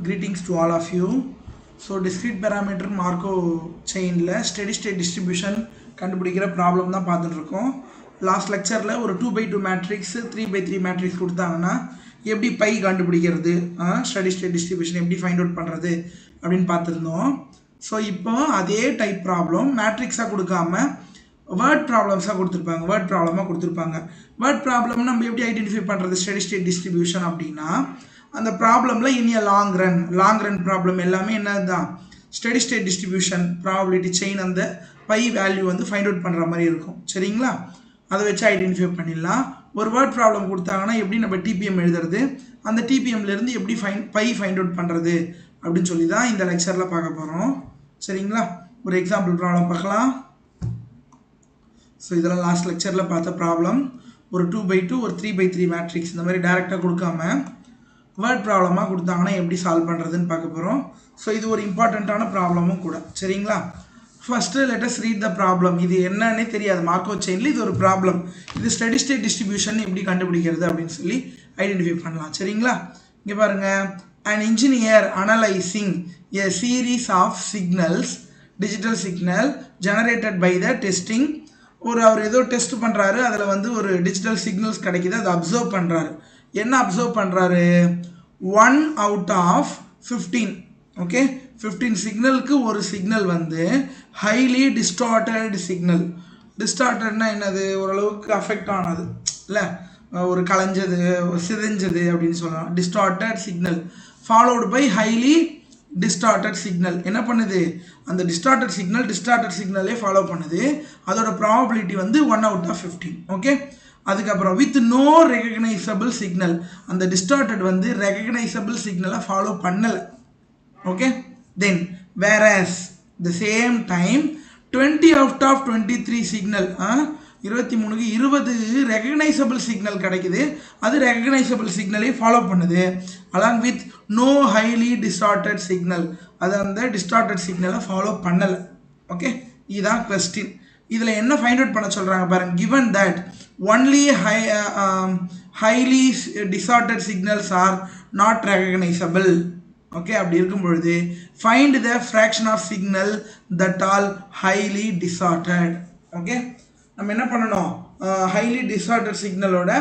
Greetings to all of you. So discrete parameter Markov chain steady state distribution கண்டுபிடிக்கிற problem தான் பார்த்துட்டு இருக்கோம். Last லெக்சரில் ஒரு 2x2 மேட்ரிக்ஸ் 3x3 மேட்ரிக்ஸ் கொடுத்தாங்கன்னா எப்படி பை கண்டுபிடிக்கிறது, ஸ்டடி ஸ்டேட் டிஸ்ட்ரிபியூஷன் எப்படி ஃபைண்ட் அவுட் பண்ணுறது அப்படின்னு பார்த்துருந்தோம். ஸோ இப்போ அதே டைப் ப்ராப்ளம் மேட்ரிக்ஸாக கொடுக்காம வேர்ட் ப்ராப்ளம்ஸாக கொடுத்துருப்பாங்க. வேர்ட் ப்ராப்ளம் நம்ம எப்படி ஐடென்டிஃபை பண்ணுறது ஸ்டடி ஸ்டேட் டிஸ்ட்ரிபியூஷன் அப்படின்னா, அந்த ப்ராப்ளமில் இனி லாங் ரன் ப்ராப்ளம் எல்லாமே என்னதுதான் steady state distribution probability chain அந்த பை வேல்யூ வந்து ஃபைண்ட் அவுட் பண்ணுற மாதிரி இருக்கும். சரிங்களா, அதை வச்சு ஐடென்டிஃபை பண்ணிடலாம். ஒரு வேர்ட் ப்ராப்ளம் கொடுத்தாங்கன்னா எப்படி நம்ம டிபிஎம் எழுதுறது, அந்த டிபிஎம்லேருந்து எப்படி பை ஃபைண்ட் அவுட் பண்ணுறது அப்படின்னு சொல்லி தான் இந்த லெக்சரில் பார்க்க போகிறோம். சரிங்களா, ஒரு எக்ஸாம்பிள் ப்ராப்ளம் பார்க்கலாம். ஸோ இதெல்லாம் லாஸ்ட் லெக்சரில் பார்த்த ப்ராப்ளம். ஒரு 2x2 ஒரு 3x3 மேட்ரிக்ஸ் இந்த மாதிரி டேரெக்டாக கொடுக்காம வேர்ட் ப்ராப்ளமாக கொடுத்தாங்கன்னா எப்படி சால்வ் பண்ணுறதுன்னு பார்க்க போகிறோம். ஸோ இது ஒரு இம்பார்ட்டண்ட்டான ப்ராப்ளமும் கூட. சரிங்களா, first let's read the problem. இது என்னன்னே தெரியாது மார்க்கோ செயினில், இது ஒரு ப்ராப்ளம். இது ஸ்டடி ஸ்டேட் டிஸ்ட்ரிபியூஷன் எப்படி கண்டுபிடிக்கிறது அப்படின்னு சொல்லி ஐடென்டிஃபை பண்ணலாம். சரிங்களா, இங்கே பாருங்கள். an engineer analyzing a series of signals, digital signal generated by the testing. அவர் ஏதோ டெஸ்ட் பண்ணுறாரு, அதில் வந்து ஒரு டிஜிட்டல் சிக்னல்ஸ் கிடைக்கிது, அதை அப்சர்வ் பண்ணுறாரு. என்ன அப்சர்வ் பண்ணுறாரு? 1 out of 15. ஓகே, 15 சிக்னலுக்கு ஒரு சிக்னல் வந்து ஹைலி டிஸ்டார்டட் சிக்னல். டிஸ்டார்டட்னா என்னது? ஓரளவுக்கு அஃபெக்ட் ஆனது இல்லை, ஒரு கலைஞ்சது சிதைஞ்சது அப்படின்னு சொல்லலாம். Distorted signal followed by highly distorted signal. என்ன பண்ணுது? அந்த டிஸ்டார்டட் சிக்னலே ஃபாலோ பண்ணுது. அதோட ப்ராபபிலிட்டி வந்து 1 out of 15. ஓகே, அதுக்கப்புறம் வித் நோ ரெகக்னைசபிள் சிக்னல். அந்த டிஸ்டார்டட் வந்து ரெகக்னைசபிள் சிக்னலை ஃபாலோ பண்ணலை. Okay, then whereas the same time 20 out of 23 signal, 23க்கு 20 ரெகக்னைசபிள் சிக்னல் கிடைக்குது. அது ரெகக்னைசபிள் சிக்னலே ஃபாலோ பண்ணுது. Along with no highly distorted signal, அது அந்த டிஸ்டார்டட் சிக்னலை ஃபாலோ பண்ணலை. ஓகே, இதுதான் கொஸ்டின். இதில் என்ன ஃபைண்ட் அவுட் பண்ண சொல்கிறாங்க பாருங்கள். Given that only highly distorted signals are not recognizable. Okay, அப்படி இருக்கும் பொழுது find the fraction of signal that all highly distorted. Okay, நம்ம என்ன பண்ணணும்? ஹைலி டிஸ்டார்டட் சிக்னலோட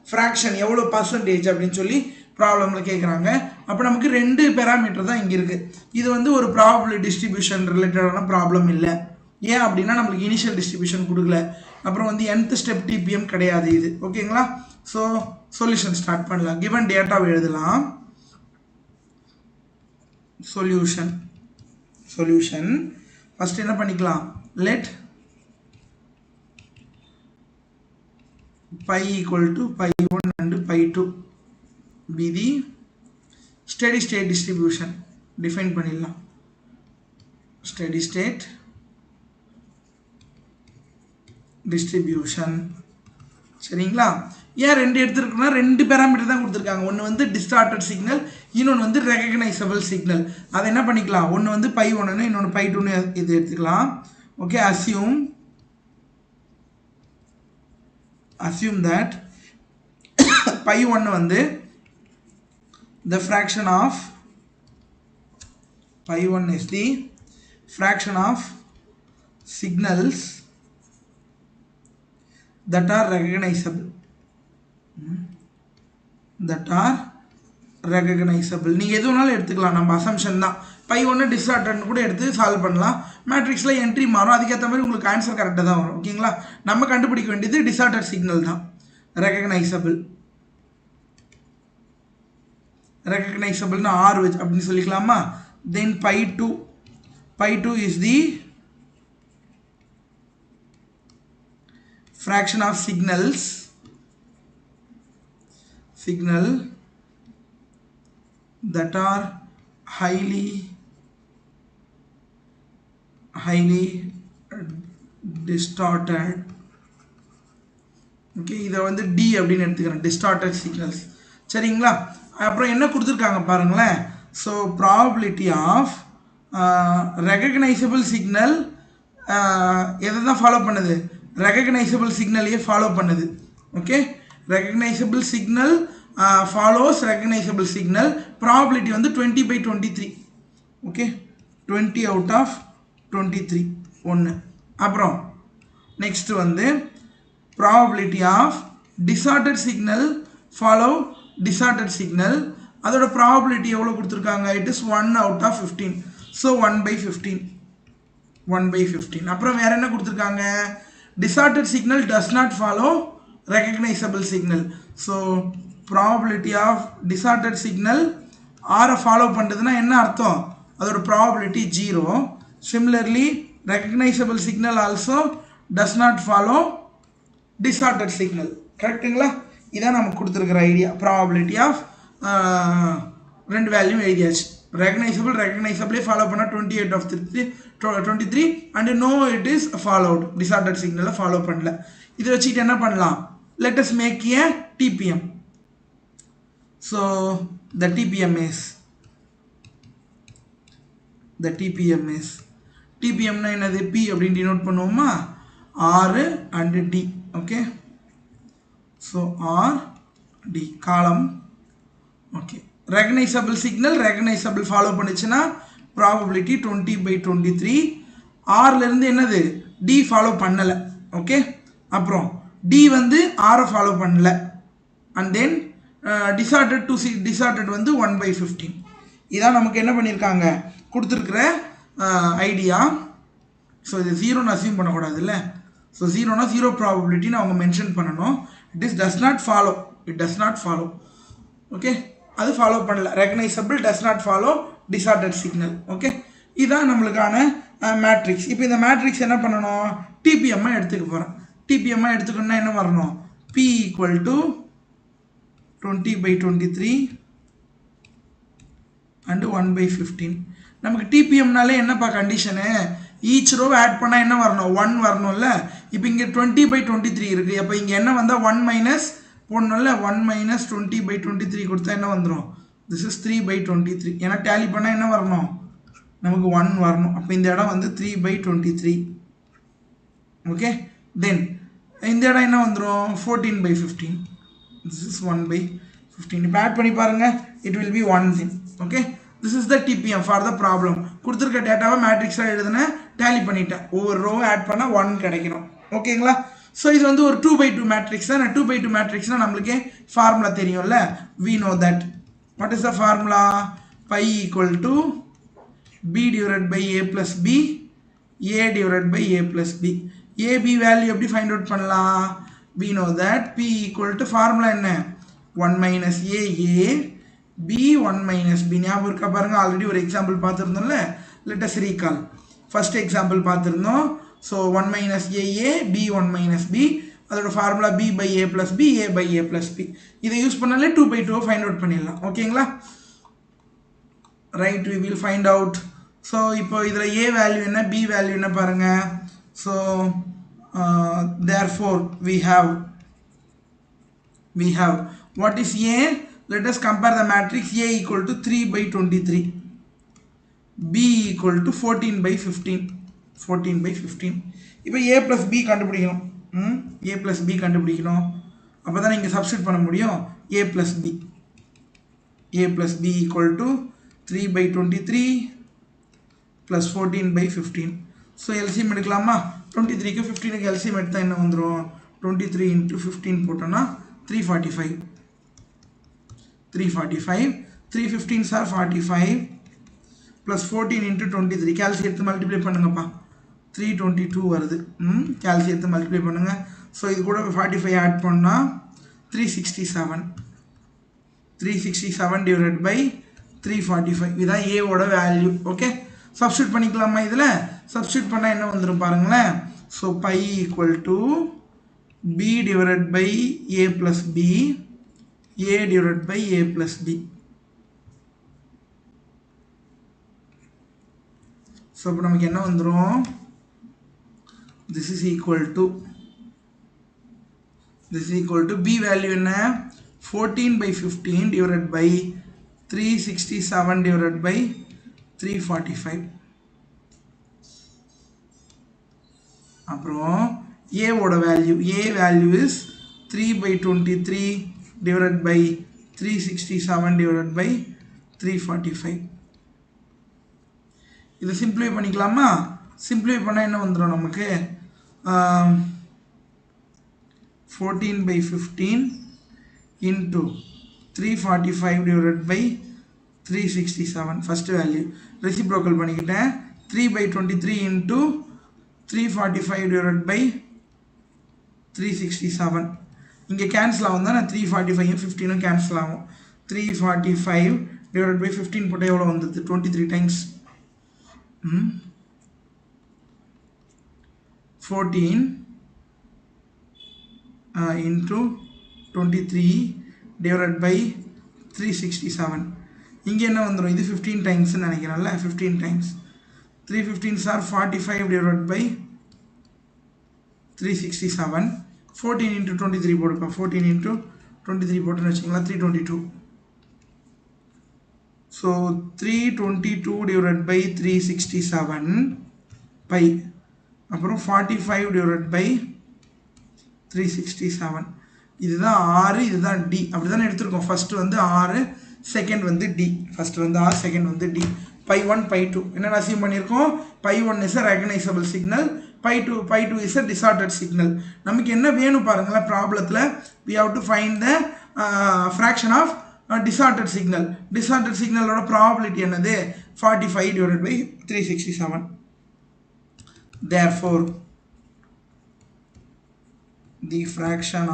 ஃப்ராக்ஷன் எவ்வளோ பர்சன்டேஜ் அப்படின்னு சொல்லி ப்ராப்ளமில் கேட்குறாங்க. அப்போ நமக்கு 2 பேராமீட்டர் தான் இங்கே இருக்குது. இது வந்து ஒரு ப்ராபபிலிட்டி டிஸ்ட்ரிபியூஷன் ரிலேட்டடான ப்ராப்ளம் இல்லை. ஏன் அப்படின்னா நம்மளுக்கு இனிஷியல் டிஸ்ட்ரிபியூஷன் கொடுக்கல, அப்புறம் வந்து nth ஸ்டெப் டிபிஎம் கிடையாது இது. ஓகேங்களா, ஸோ சொல்யூஷன் ஸ்டார்ட் பண்ணலாம். கிவன் டேட்டாவை எழுதலாம். சொல்யூஷன் ஃபஸ்ட் என்ன பண்ணிக்கலாம்? Let pi equal to pi1 and pi2 be the steady state distribution. define பண்ணிடலாம். steady state distribution. சரிங்களா, ஏன் 2 எடுத்துருக்குன்னா 2 பேராமீட்டர் தான் கொடுத்துருக்காங்க. ஒன்று வந்து டிஸ்டார்டட் சிக்னல், இன்னொன்று வந்து ரெகக்னைசபிள் சிக்னல். அதை என்ன பண்ணிக்கலாம்? ஒன்று வந்து pi1 இன்னொன்று pi2 இது எடுத்துக்கலாம். ஓகே, assume that pi1 வந்து the fraction of pi1 is the fraction of signals that are recognizable. நீங்கள் எது வேணாலும் எடுத்துக்கலாம், நம்ம அசம்ஷன் தான். pi1 டிஸ்டார்டட்னு கூட எடுத்து சால்வ் பண்ணலாம். மேட்ரிக்ஸில் என்ட்ரி மாறும், அதுக்கேற்ற மாதிரி உங்களுக்கு ஆன்சர் கரெக்டாக தான் வரும். ஓகேங்களா, நம்ம கண்டுபிடிக்க வேண்டியது டிஸ்டார்டட் சிக்னல் தான். ரெகக்னைசபிள்னா R வச்சு அப்படின்னு சொல்லிக்கலாமா? தென் pi2 is the fraction of signal that are highly distorted. Okay, இதை வந்து D அப்படின்னு எடுத்துக்கிறேன், டிஸ்டார்டட் சிக்னல்ஸ். சரிங்களா, அப்புறம் என்ன கொடுத்துருக்காங்க பாருங்களேன். So probability of recognizable signal எதை தான் ஃபாலோ பண்ணுது? ரெகக்னைசபிள் சிக்னலையே ஃபாலோ பண்ணுது. Okay, recognizable signal follows recognizable signal. Probability வந்து 20/23. ஓகே 20 out of 23 ஒன்று. அப்புறம் நெக்ஸ்ட் வந்து probability of distorted signal follow distorted signal. அதோட probability எவ்வளோ கொடுத்துருக்காங்க? It is 1 out of 15. So 1/15. 1/15. அப்புறம் வேற என்ன கொடுத்துருக்காங்க? Distorted signal does not follow recognizable signal. So probability of distorted signal R follow பண்ணுதுன்னா என்ன அர்த்தம்? அதோட probability 0. Similarly recognizable signal also does not follow distorted signal. கரெக்ட்டுங்களா? இதான் நமக்கு கொடுத்துருக்கிற ஐடியா. probability of ரெண்டு வேல்யூ எழுதியாச்சு. recognizably follow பண்ண 28 of 23 and no it is followed. distorted signal follow பண்ணல. இதை வச்சுக்கிட்டு என்ன பண்ணலாம்? let us make a TPM. so the TPM is TPM னா என்னது? P அப்படின்னு டினோட் பண்ணுவோமா? R and D. okay so R D column. okay recognizable signal recognizable follow பண்ணுச்சுன்னா probability 20/23. R ல இருந்து என்னது? D follow பண்ணல. ஓகே அப்புறம் D வந்து R follow பண்ணல. and then distorted to distorted வந்து 1/15. இதான் நமக்கு என்ன பண்ணியிருக்காங்க கொடுத்துருக்கிற ஐடியா. ஸோ இது 0ன்னு அசியூம் பண்ணக்கூடாதுல்ல. ஸோ 0னா 0 ப்ராபபிலிட்டின்னு அவங்க மென்ஷன் பண்ணணும். It is does not follow. Okay அது ஃபாலோ பண்ணல. Recognisable does not follow distorted signal. Okay இதுதான் நம்மளுக்கான மேட்ரிக்ஸ். இப்போ இந்த மேட்ரிக்ஸ் என்ன பண்ணணும்? டிபிஎம்மாக எடுத்துக்க போகிறேன். டிபிஎம்மாக எடுத்துக்கணும்னா என்ன வரணும்? P equal to 20/23 and 1/15. நமக்கு டிபிஎம்னாலே என்னப்பா கண்டிஷனு? ஈச் ரோ ஆட் பண்ணால் என்ன வரணும்? 1 வரணும்ல. இப்போ இங்கே 20/23 இருக்குது. அப்போ இங்கே என்ன வந்தால் 1 மைனஸ் போடணும்ல. 1 மைனஸ் 20/23 கொடுத்தா என்ன வந்துடும்? This is 3/23. ஏன்னா டேலி பண்ணால் என்ன வரணும்? நமக்கு 1 வரணும். அப்போ இந்த இடம் வந்து 3/23. ஓகே தென் இந்த இடம் என்ன வந்துடும்? 14/15. This is 1/15. இப்போ ஆட் பண்ணி பாருங்கள். It will be 1 thing. Okay this is the TPM for the problem. கொடுத்துருக்க டேட்டாவை மேட்ரிக்ஸாக எழுதுன டேலி பண்ணிட்டேன். ஒவ்வொரு ரோவை ஆட் பண்ணால் 1 கிடைக்கணும். ஓகேங்களா? ஸோ இது வந்து ஒரு 2/2 மேட்ரிக்ஸ் தான். 2/2 மேட்ரிக்ஸ்னால் நம்மளுக்கே ஃபார்முலா தெரியும்ல. we know that. what is the formula? pi equal to b divided by a plus b, a divided by a plus b. a b value எப்படி ஃபைண்ட் அவுட் பண்ணலாம்? we know that p equal to formula என்ன? 1 minus a b 1 minus b. ஞாபகம் இருக்கா பாருங்க. Already ஒரு example பார்த்துருந்தோம்ல. let us recall. First example பார்த்துருந்தோம். So 1 minus a b 1 minus b. அதோட formula b by a plus b, a by a plus b. இதை use பண்ணாலே 2/2 ஃபைண்ட் அவுட் பண்ணிடலாம். ஓகேங்களா? Right we will find out. So இப்போ இதில் a value என்ன, b value என்ன பாருங்க. So therefore we have what is a? Let us compare the matrix. A equal to 3/23, B equal to 14/15. 14/15. இப்போ A plus B கண்டுபிடிக்கணும். A plus B கண்டுபிடிக்கணும். அப்போ தான் நீங்கள் சப்ஸ்டிட் பண்ண முடியும். A plus B equal to 3/23 plus 14/15. So LCM எடுக்கலாமா? 23க்கு 15க்கு LCM எடுத்தால் என்ன வந்துடும்? 23 into 15 போட்டோன்னா 345. 315s are 45 plus 14 into 23. கேல்சி எடுத்து மல்டிப்ளை பண்ணுங்கப்பா. 322 வருது. கேல்சி எடுத்து மல்டிப்ளை பண்ணுங்க. ஸோ இது கூட 45 ஆட் பண்ணால் 367 டிவைட் பை 345. இதுதான் ஏவோட வேல்யூ. ஓகே சப்ஸ்டியூட் பண்ணிக்கலாமா? இதில் சப்ஸ்டியூட் பண்ணால் என்ன வந்துடும் பாருங்களேன். So pi equal to b divided by a plus b, a divided by a plus b. So இப்போ நமக்கு என்ன வந்துடும்? this is equal to b value என்ன? 14/15 divided by 367 divided by 345. அப்புறம் a ஓட value, a value is 3/23 divided by 367 divided by 345. இதை சிம்பிளை பண்ணிக்கலாமா? சிம்பிளை பண்ணால் என்ன வந்துடும் நமக்கு? 14 by 15 into 345 divided by 367. First value. Reciprocal பண்ணிக்கிட்டேன். 3 by 23 into 345 divided by 367. இங்கே cancel ஆகும் தான் 345 15 cancel ஆகும். 345 divided by 15 போட்டால் எவ்வளோ வந்தது? 23 times 14 into 23 divided by 367. இங்கே என்ன வந்துடும்? இது 15 times நினைக்கிறேன்ல, 15 times. 3 15s are 45 divided by 367. 14 into 23 போடுப்பா. 14 into 23 போட்டுன்னு வச்சிங்களா 322. So 322 divided by 367 pi. அப்புறம் 45 divided by 367. இதுதான் R, இதுதான் D. அப்படி தானே எடுத்திருக்கோம். ஃபர்ஸ்ட் வந்து R, செகண்ட் வந்து D. ஃபர்ஸ்ட் வந்து R, செகண்ட் வந்து D. pi 1 pi 2 என்ன அசியூம் பண்ணியிருக்கோம்? pi 1 is a recognizable signal, pi 2 is a distorted signal. நமக்கு என்ன வேணும் பாருங்களேன் ப்ராப்ளத்தில். we have to find the fraction of distorted signal. distorted signalோட probability என்னது? 45 divided by 367. therefore the fraction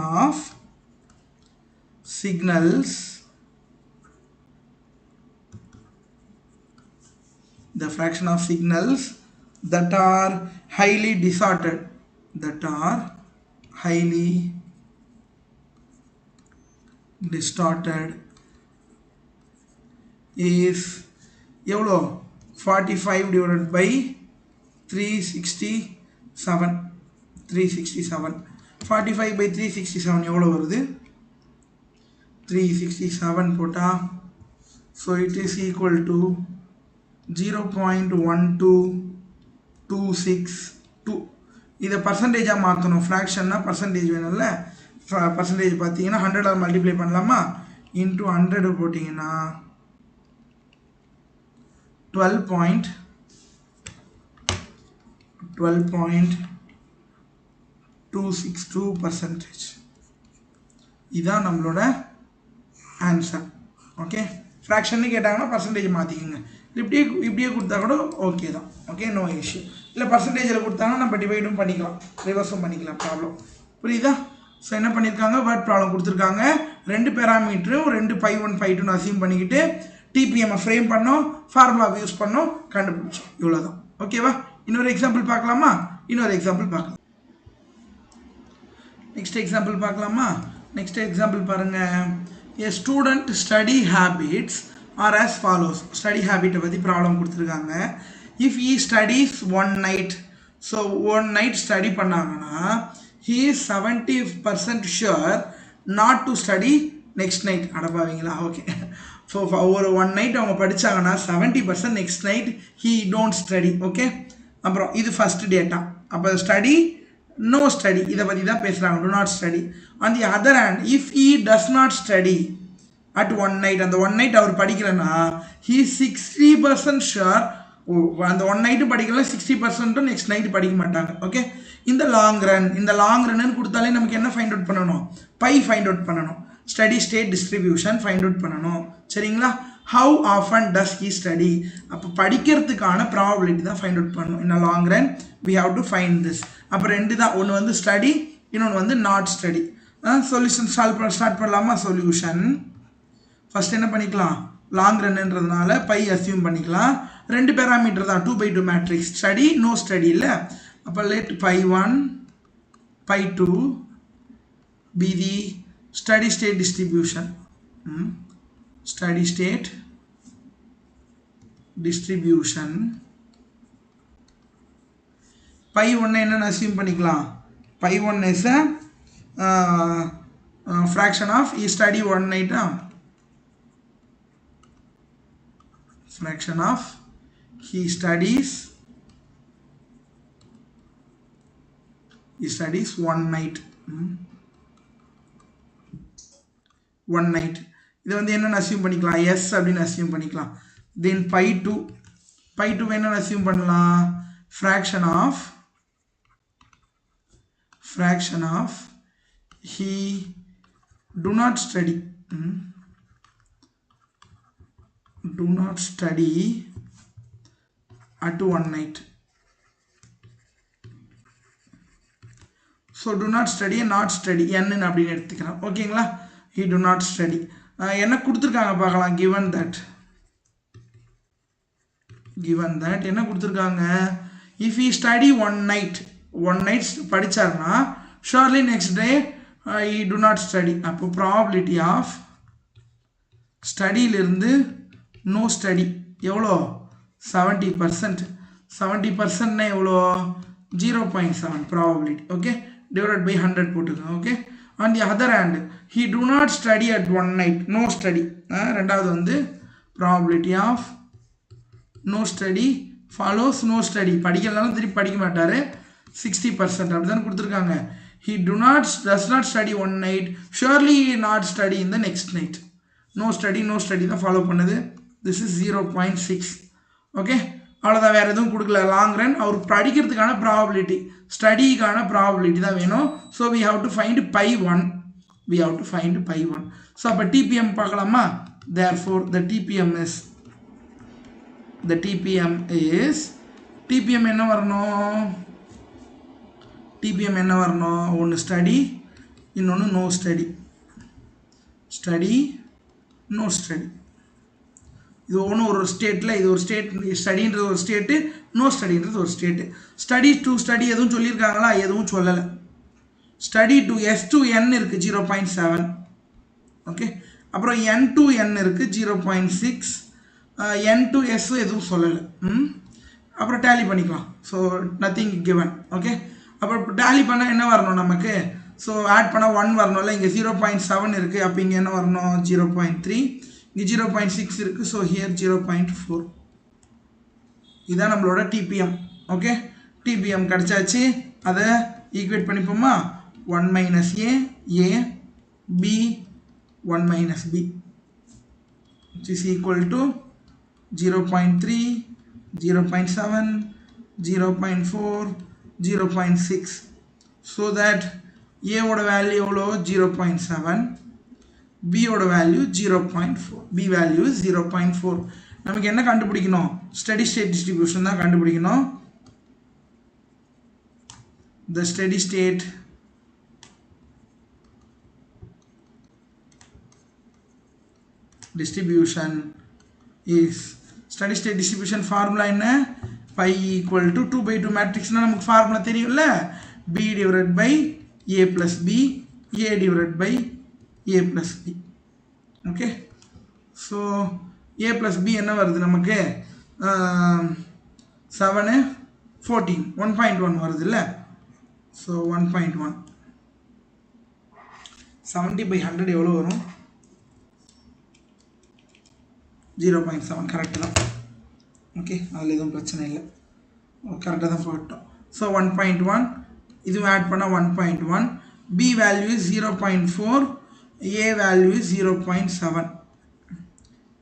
of signals that are highly distorted is எவ்வளோ? 45 divided by 367. 45 by 367 எவ்வளோ வருது? 367 போட்டா so it is equal to 0.12262. இதை பர்சன்டேஜாக மாற்றணும். ஃப்ராக்ஷன்னா percentage வேணும்ல. Percentage பார்த்தீங்கன்னா 100 multiply பண்ணலாமா? இன்ட்டு 100 போட்டிங்கன்னா 12.262%. இதுதான் நம்மளோட ஆன்சர். ஓகே, ஃப்ராக்ஷன்னு கேட்டாங்கன்னா பர்சன்டேஜ் மாற்றிக்கோங்க. இப்படியே கொடுத்தா கூட ஓகே தான். Okay, no issue. இல்லை பர்சன்டேஜில் கொடுத்தாங்கன்னா நம்ம டிவைடும் பண்ணிக்கலாம், ரிவர்ஸும் பண்ணிக்கலாம். ப்ராப்ளம் புரியுதா? ஸோ என்ன பண்ணியிருக்காங்க? வேர்ட் ப்ராப்ளம் கொடுத்துருக்காங்க. 2 பேராமீட்டரும் 2 pi 1 pi 2 அசியூம் பண்ணிக்கிட்டு டிபிஎம்ஐ ஃப்ரேம் பண்ணோம், ஃபார்முலாவை யூஸ் பண்ணோம், கண்டுபிடிச்சோம். இவ்வளோதான். ஓகேவா? இன்னொரு எக்ஸாம்பிள் பார்க்கலாமா? இன்னொரு எக்ஸாம்பிள் பார்க்கலாம். நெக்ஸ்ட் எக்ஸாம்பிள் பார்க்கலாமா? நெக்ஸ்ட் எக்ஸாம்பிள் பாருங்க. A student study habits are as follows. Study ஹேபிட்டை பற்றி ப்ராப்ளம் கொடுத்துருக்காங்க. If he studies one night, so one night study பண்ணாங்கன்னா he is 70% sure not to study next night. அடப்பாவீங்களா? Okay, so ஒரு 1 night அவங்க படித்தாங்கன்னா 70% next night he don't study. Okay, அப்புறம் இது ஃபர்ஸ்ட் டேட்டா. அப்போ ஸ்டடி, no study, இதை பற்றி தான் பேசுகிறாங்க. do not study. on the other hand, if he does not study at one night, அந்த 1 night our படிக்கலன்னா he is 60% sure அந்த 1 night படிக்கலாம், 60% நெக்ஸ்ட் நைட் படிக்க மாட்டாங்க. ஓகே, இந்த லாங் ரன்னு கொடுத்தாலே நமக்கு என்ன ஃபைண்ட் அவுட் பண்ணணும்? பை ஃபைண்ட் அவுட் பண்ணணும். Study state distribution find out பண்ணணும். சரிங்களா? how often does he study? அப்போ படிக்கிறதுக்கான ப்ராபபிலிட்டி தான் ஃபைண்ட் அவுட் பண்ணணும். in a long run we have to find this. அப்போ ரெண்டு தான், ஒன்று வந்து ஸ்டடி, இன்னொன்று வந்து நாட் ஸ்டடி. சொல்யூஷன் ஸ்டார்ட் பண்ணலாமா? சொல்யூஷன் ஃபர்ஸ்ட் என்ன பண்ணிக்கலாம்? லாங் ரன்ன்றதுனால பை அசியூம் பண்ணிக்கலாம். 2 பேராமீட்டர் தான், 2 by 2 matrix. Study, no study இல்லை. அப்போ let pi 1 pi 2 be the steady state distribution. Steady state distribution. pi 1 என்னன்னு அசியூம் பண்ணிக்கலாம்? pi 1 is a fraction of he study one night. Fraction of he studies one night. One night. இதை வந்து என்னென்னு assume பண்ணிக்கலாம், S அப்படின்னு assume பண்ணிக்கலாம். Then pi two என்னென்னு assume பண்ணலாம், fraction of he do not study at one night. So do not study and not study n அப்படின்னு எடுத்துக்கலாம். ஓகேங்களா, he do not study. என்ன கொடுத்துருக்காங்க பார்க்கலாம். given that என்ன கொடுத்துருக்காங்க, if he study one night படிச்சார்னா surely next day he do not study. அப்போ probability of ஸ்டடியிலிருந்து no study எவ்வளோ, 70%. 70% எவ்வளோ, 0.7 probability. ஓகே, divided by 100 போட்டுக்கோங்க. Okay, on the other hand he do not study at one night, no study. ரெண்டாவது வந்து probability of no study follows no study, படிக்கலனாலும் திருப்பி படிக்க மாட்டாரு, 60%. அப்படிதான் கொடுத்துருக்காங்க. he does not study one night, surely he not study in the next night. no study தான் follow பண்ணுது. this is 0.6. Okay, அவ்வளோதான், வேறு எதுவும் கொடுக்கல. லாங் ரன் அவர் படிக்கிறதுக்கான ப்ராபபிலிட்டி, ஸ்டடிக்கான ப்ராபபிலிட்டி தான் வேணும். So we have to find pi 1. So அப்போ TPM பார்க்கலாமா. therefore the TPM is TPM என்ன வரணும், ஒன்று ஸ்டடி, இன்னொன்று நோ ஸ்டடி. இது ஒன்று ஒரு ஸ்டேட்டில், இது ஒரு ஸ்டேட், ஸ்டடின்றது ஒரு ஸ்டேட்டு, நோ ஸ்டடின்றது ஒரு ஸ்டேட்டு. ஸ்டடி டு ஸ்டடி எதுவும் சொல்லியிருக்காங்களா, எதுவும் சொல்லலை. Study to S to N இருக்குது 0.7. ஓகே, அப்புறம் N to N இருக்குது 0.6. N to S எதுவும் சொல்லலை. அப்புறம் டேலி பண்ணிக்கலாம். So nothing given. ஓகே, அப்புறம் டேலி பண்ணால் என்ன வரணும் நமக்கு, ஸோ ஆட் பண்ணால் 1 வரணும்ல. இங்கே 0.7 இருக்குது, அப்போ இங்கே என்ன வரணும், 0.3. இங்கே 0.6 இருக்குது, ஸோ ஹியர் 0.4. இதுதான் நம்மளோட TPM. Okay, TPM கிடச்சாச்சு. அதை equate பண்ணிப்போமா. 1 minus A B 1 minus B which is equal to 0.3 0.7 0.4 0.6. so that A oda value எவ்வளோ 0.7, B oda value 0.4. B value is 0.4. நமக்கு என்ன கண்டுபிடிக்கணும், steady state distribution தான் கண்டுபிடிக்கணும். the steady state distribution is, steady state distribution formula என்ன, pi equal to 2/2 matrix னா நமக்கு formula தெரியும்ல, B divided by A plus B, A divided by A plus B. okay, so A plus B என்ன வருது நமக்கு, 7 14 1.1 வருது இல்லை. so 1.1 70/100 எவ்வளோ வரும், 0.7. கரெக்டு தான். ஓகே, அதில் எதுவும் பிரச்சனை இல்லை, கரெக்டாக தான் போட்டோம். ஸோ 1.1, இதுவும் ஆட் பண்ணால் 1.1. B value is 0.4, A value is 0.7.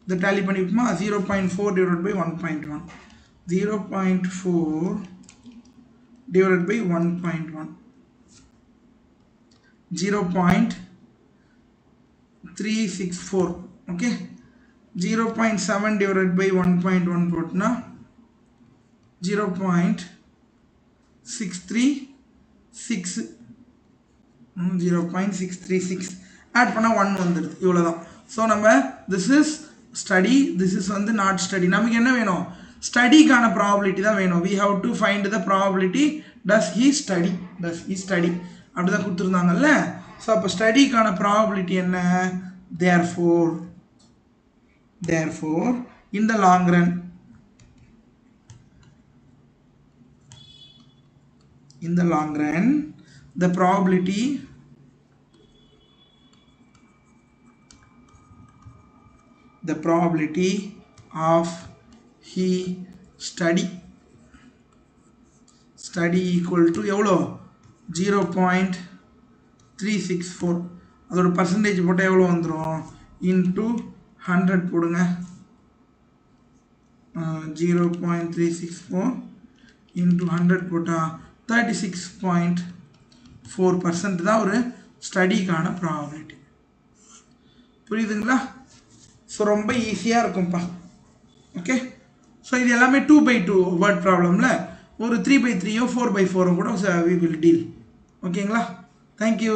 இதை tally பண்ணிப்போமா. 0.4 divided by 1.1, 0.4 divided by 1.1, 0.364. okay, 0.7 divided by 1.1 போட்டுனா 0.636, 0.636 ஆட் பண்ணால் 1 வந்துடுது, இவ்வளோதான். ஸோ நம்ம this is study, this is வந்து நாட் ஸ்டடி. நமக்கு என்ன வேணும், ஸ்டடிக்கான ப்ராபபிலிட்டி தான் வேணும். we have to find the probability does he study அப்படி தான் கொடுத்துருந்தாங்கல்ல. ஸோ அப்போ ஸ்டடிக்கான ப்ராபபிலிட்டி என்ன, therefore in the long run the probability of he study equal to எவ்வளோ 0.364. அதோட பர்சன்டேஜ் போட்டால் எவ்வளோ வந்துடும், இன்ட்டு 100 போடுங்க 0.364 இன்ட்டு 100 போட்டால் 36.4% தான் ஒரு ஸ்டடிக்கான ப்ராபபிலிட்டி. புரியுதுங்களா? ஸோ ரொம்ப ஈஸியாக இருக்கும்ப்பா. ஓகே, ஸோ இது எல்லாமே 2/2 வேர்ட் ப்ராப்ளமில் ஒரு 3/3 4/4 கூட வி வில் டீல். ஓகேங்களா? தேங்க்யூ.